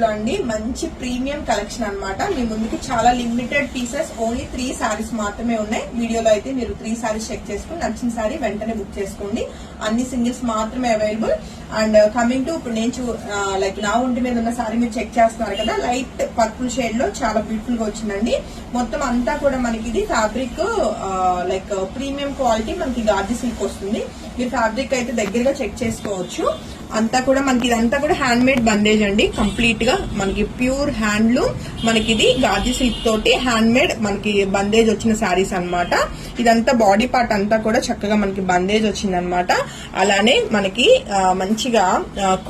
లో అండి మంచి ప్రీమియం కలెక్షన్ అన్నమాట. మీ ముందుకి చాలా లిమిటెడ్ పీసెస్, ఓన్లీ 3 సారీస్ మాత్రమే ఉన్నాయి. వీడియోలో అయితే మీరు 3 సారీస్ చెక్ చేసుకుని నచ్చిన సారీ వెంటనే బుక్ చేసుకోండి. అన్ని సింగిల్స్ మాత్రమే అవైలబుల్. అండ్ కమింగ్ టు ఇప్పుడు నేను లైక్ నా ఒంటి మీద ఉన్న సారీ మీరు చెక్ చేస్తున్నారు కదా, లైట్ పర్పుల్ షేడ్ లో చాలా బ్యూటిఫుల్ గా వచ్చిందండి. మొత్తం అంతా కూడా మనకి ఇది ఫ్యాబ్రిక్ లైక్ ప్రీమియం క్వాలిటీ, మనకి గార్జీ సిల్క్ వస్తుంది. మీరు ఫ్యాబ్రిక్ అయితే దగ్గరగా చెక్ చేసుకోవచ్చు. అంతా కూడా మనకి ఇదంతా కూడా హ్యాండ్ మేడ్ బందేజ్ అండి. కంప్లీట్ గా మనకి ప్యూర్ హ్యాండ్లూమ్, మనకి ఇది గార్జీ సిల్క్ తోటి హ్యాండ్ మేడ్ మనకి బందేజ్ వచ్చిన శారీస్ అన్నమాట. ఇదంతా బాడీ పార్ట్ అంతా కూడా చక్కగా మనకి బందేజ్ వచ్చిందనమాట. అలానే మనకి మంచిగా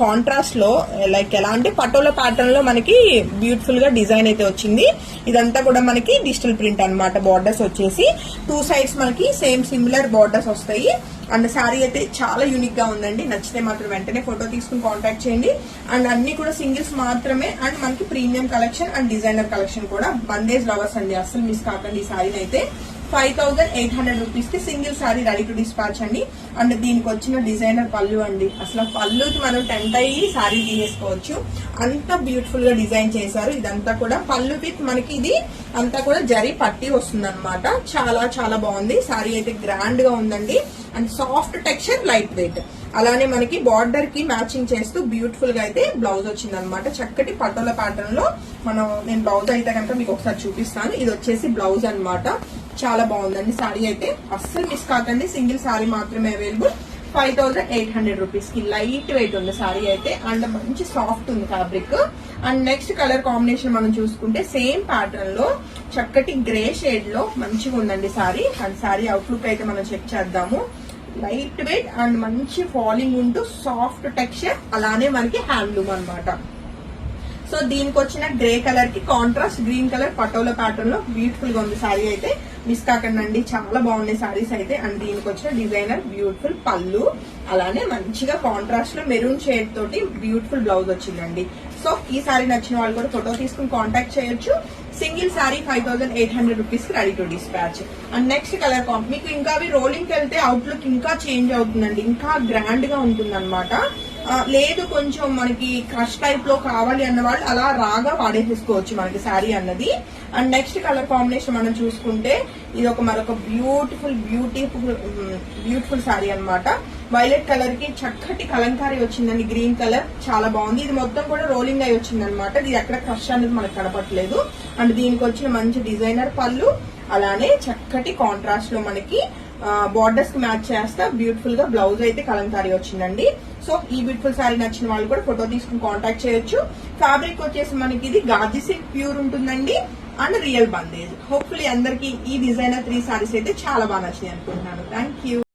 కాంట్రాస్ట్ లో లైక్ ఎలా అంటే పటోలా ప్యాటర్న్ లో మనకి బ్యూటిఫుల్ గా డిజైన్ అయితే వచ్చింది. ఇదంతా కూడా మనకి డిజిటల్ ప్రింట్ అన్నమాట. బార్డర్స్ వచ్చేసి 2 సైడ్స్ మనకి సేమ్ సిమిలర్ బార్డర్స్ వస్తాయి. అండ్ శారీ అయితే చాలా యూనిక్ గా ఉందండి. నచ్చితే మాత్రం వెంటనే ఫోటో తీసుకుని కాంటాక్ట్ చేయండి. అండ్ అన్ని కూడా సింగిల్స్ మాత్రమే. అండ్ మనకి premium collection and designer collection కూడా. బందేజ్ లవర్స్ అండి, అస్సలు మిస్ కాకండి. ఈ శారీని అయితే 5800 రూపీస్ కి single sari ready to dispatch అండి. అండ్ దీనికి వచ్చిన డిజైనర్ పళ్ళు అండి, అసలు పళ్ళుకి మనం టెంట్ అయ్యి శారీ తీసేసుకోవచ్చు. అంత బ్యూటిఫుల్ గా డిజైన్ చేశారు. ఇదంతా కూడా పళ్ళు విత్ మనకి ఇది అంతా కూడా జరీ పట్టి వస్తుంది అనమాట. చాలా చాలా బాగుంది. శారీ అయితే గ్రాండ్ గా ఉందండి. And soft texture, light weight. అలానే మనకి బార్డర్ కి మ్యాచింగ్ చేస్తూ బ్యూటిఫుల్ గా అయితే బ్లౌజ్ వచ్చింది అనమాట. చక్కటి పటోలా ప్యాటర్న్ లో నేను బ్లౌజ్ అయితే కనుక మీకు ఒకసారి చూపిస్తాను. ఇది వచ్చేసి బ్లౌజ్ అన్నమాట. చాలా బాగుందండి శారీ అయితే, అస్సలు మిస్ కాకండి. సింగిల్ శారీ మాత్రమే అవైలబుల్. 5800 రూపీస్ కి లైట్ వెయిట్ ఉంది శారీ అయితే. అండ్ మంచి సాఫ్ట్ ఉంది fabric. And next colour combination మనం చూసుకుంటే సేమ్ ప్యాటర్న్ లో చక్కటి గ్రే షేడ్ లో మంచిగా ఉందండి శారీ. అండ్ శారీ అవుట్లుక్ అయితే మనం చెక్ చేద్దాము. లైట్ వెయిట్ అండ్ మంచి ఫాలింగ్ ఉంటూ సాఫ్ట్ టెక్స్చర్, అలానే మనకి హ్యాండ్లూమ్ అన్నమాట. సో దీనికి వచ్చిన గ్రే కలర్ కి contrast green colour patola pattern లో బ్యూటిఫుల్ గా ఉంది శారీ అయితే. మిస్ కాకండి, చాలా బాగున్నాయి శారీస్ అయితే. అండ్ దీనికి వచ్చిన డిజైనర్ బ్యూటిఫుల్ పళ్ళు, అలానే మంచిగా కాంట్రాస్ట్ లో మెరూన్ షేడ్ తోటి బ్యూటిఫుల్ బ్లౌజ్ వచ్చిందండి. సో ఈ శారీ నచ్చిన వాళ్ళు కూడా ఫోటో తీసుకుని కాంటాక్ట్ చేయొచ్చు. సింగిల్ శారీ 5800 రూపీస్ కి ready to dispatch. And next colour మీకు ఇంకా అవి రోలింగ్ కి వెళ్తే అవుట్లుక్ ఇంకా చేంజ్ అవుతుందండి, ఇంకా గ్రాండ్ గా ఉంటుంది అనమాట. లేదు కొంచెం మనకి క్రష్ టైప్ లో కావాలి అన్న వాళ్ళు అలా రాగా వాడేసేసుకోవచ్చు మనకి శారీ అన్నది. అండ్ నెక్స్ట్ కలర్ కాంబినేషన్ మనం చూసుకుంటే ఇది మరొక బ్యూటిఫుల్ శారీ అన్నమాట. వైలెట్ కలర్ కి చక్కటి కలంకారీ వచ్చిందండి. గ్రీన్ కలర్ చాలా బాగుంది. ఇది మొత్తం కూడా రోలింగ్ అయి వచ్చింది అనమాట. ఇది ఎక్కడ క్రష్ అనేది మనకు కనపట్లేదు. అండ్ దీనికి వచ్చిన మంచి డిజైనర్ పళ్ళు, అలానే చక్కటి కాంట్రాస్ట్ లో మనకి బార్డర్స్ కి మ్యాచ్ చేస్తా బ్యూటిఫుల్ గా బ్లౌజ్ అయితే కలంకారీ వచ్చిందండి. సో ఈ బ్యూటిఫుల్ శారీ నచ్చిన వాళ్ళు కూడా ఫోటో తీసుకుని కాంటాక్ట్ చేయొచ్చు. ఫ్యాబ్రిక్ వచ్చేసి మనకి ఇది గార్జీ సిల్క్ ప్యూర్ ఉంటుందండి. And real bandhej. హోప్ఫుల్లీ అందరికి ఈ డిజైనర్ 3 సారీస్ అయితే చాలా బాగా నచ్చింది అనుకుంటున్నాను. Thank you.